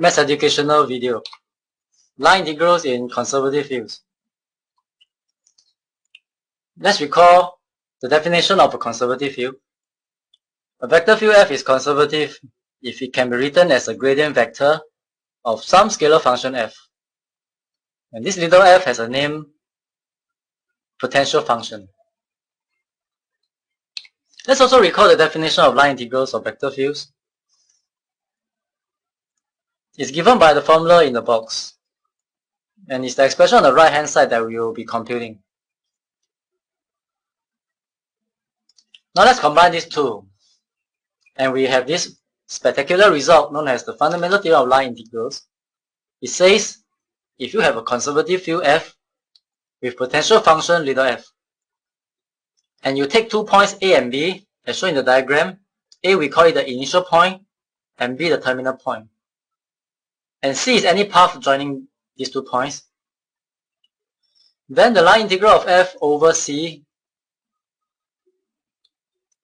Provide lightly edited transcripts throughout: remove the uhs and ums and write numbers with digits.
maths educational video. Line integrals in conservative fields. Let's recall the definition of a conservative field. A vector field f is conservative if it can be written as a gradient vector of some scalar function f. And this little f has a name potential function. Let's also recall the definition of line integrals of vector fields. It's given by the formula in the box. And it's the expression on the right hand side that we will be computing. Now let's combine these two. And we have this spectacular result known as the fundamental theorem of line integrals. It says if you have a conservative field f with potential function little f, and you take 2 points A and B as shown in the diagram, A we call it the initial point and B the terminal point, and C is any path joining these 2 points, then the line integral of f over C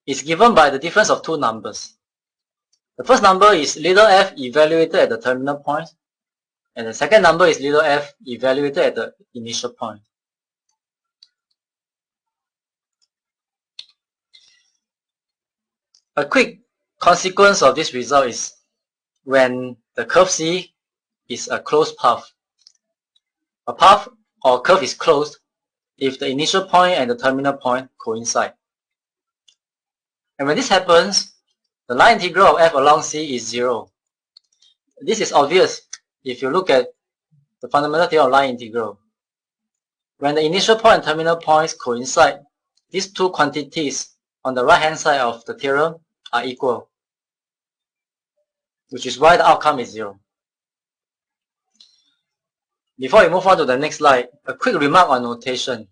is given by the difference of two numbers. The first number is little f evaluated at the terminal point, and the second number is little f evaluated at the initial point. A quick consequence of this result is when the curve C is a closed path. A path or curve is closed if the initial point and the terminal point coincide. And when this happens, the line integral of f along C is 0. This is obvious if you look at the fundamental theorem of line integral. When the initial point and terminal points coincide, these two quantities on the right hand side of the theorem are equal, which is why the outcome is 0. Before we move on to the next slide, a quick remark on notation.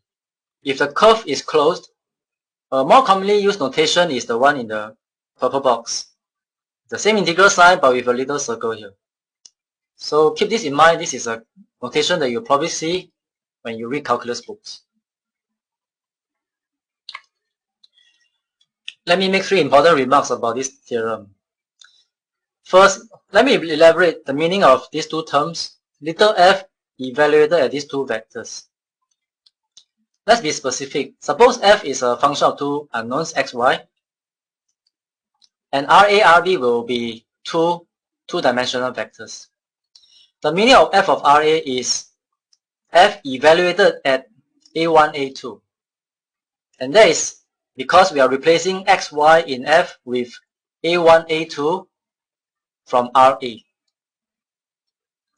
If the curve is closed, a more commonly used notation is the one in the purple box. The same integral sign but with a little circle here. So keep this in mind. This is a notation that you'll probably see when you read calculus books. Let me make 3 important remarks about this theorem. First, let me elaborate the meaning of these two terms, little f evaluated at these two vectors. Let's be specific. Suppose f is a function of two unknowns x, y, and RA, RB will be two-dimensional vectors. The meaning of f of RA is f evaluated at A1, A2. And that is because we are replacing x, y in f with A1, A2 from RA.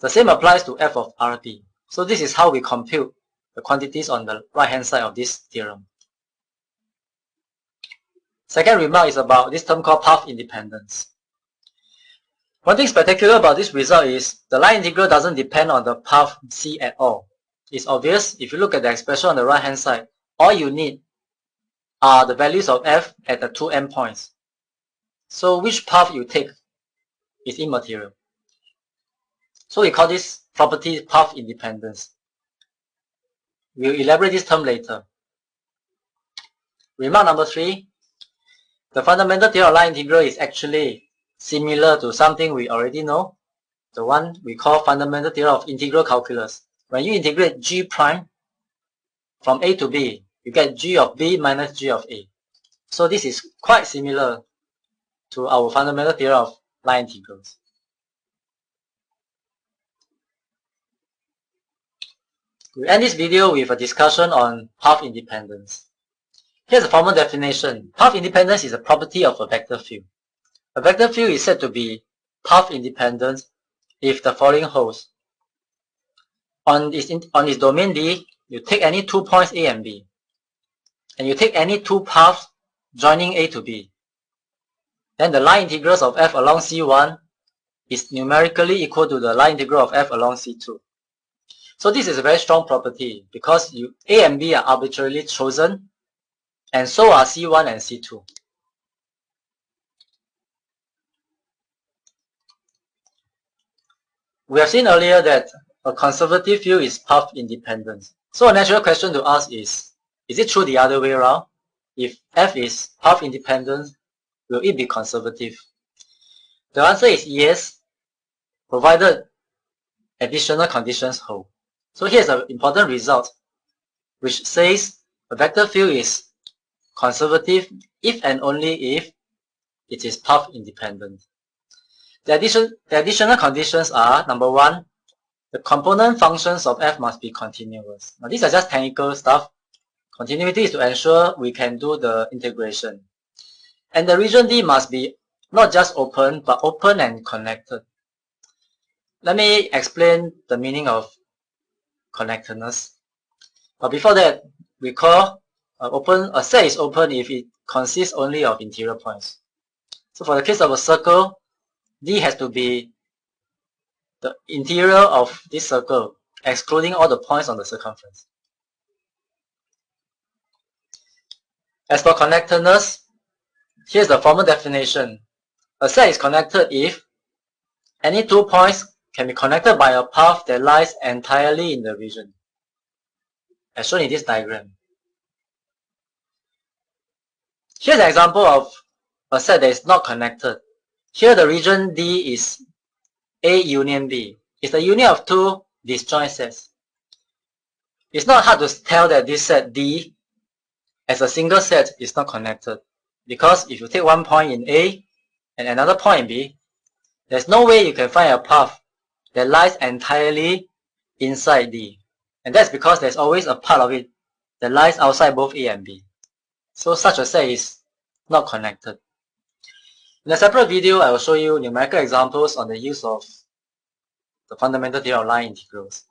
The same applies to f of RB. So this is how we compute the quantities on the right hand side of this theorem. Second remark is about this term called path independence. One thing spectacular about this result is the line integral doesn't depend on the path C at all. It's obvious if you look at the expression on the right hand side. All you need are the values of f at the two endpoints. So which path you take is immaterial. So we call this property path independence. We'll elaborate this term later. Remark number 3. The fundamental theorem of line integral is actually similar to something we already know, the one we call fundamental theorem of integral calculus. When you integrate g prime from a to b, you get g of b minus g of a. So this is quite similar to our fundamental theorem of line integrals. We end this video with a discussion on path independence. Here's a formal definition. Path independence is a property of a vector field. A vector field is said to be path independent if the following holds. On its domain D, you take any 2 points A and B, and you take any 2 paths joining A to B. Then the line integrals of f along C1 is numerically equal to the line integral of f along C2. So this is a very strong property because A and B are arbitrarily chosen, and so are C1 and C2. We have seen earlier that a conservative field is path independent. So a natural question to ask is it true the other way around? If f is path independent, will it be conservative? The answer is yes, provided additional conditions hold. So here's an important result which says a vector field is conservative if and only if it is path independent. The additional conditions are, number one, the component functions of f must be continuous. Now these are just technical stuff. Continuity is to ensure we can do the integration. And the region D must be not just open, but open and connected. Let me explain the meaning of connectedness. But before that, recall a set is open if it consists only of interior points. So for the case of a circle, D has to be the interior of this circle, excluding all the points on the circumference. As for connectedness, here's the formal definition. A set is connected if any two points can be connected by a path that lies entirely in the region, as shown in this diagram. Here's an example of a set that is not connected. Here the region D is A union B. It's the union of two disjoint sets. It's not hard to tell that this set D as a single set is not connected, because if you take one point in A and another point in B, there's no way you can find a path that lies entirely inside D. And that's because there's always a part of it that lies outside both A and B. So such a set is not connected. In a separate video, I will show you numerical examples on the use of the fundamental theorem of line integrals.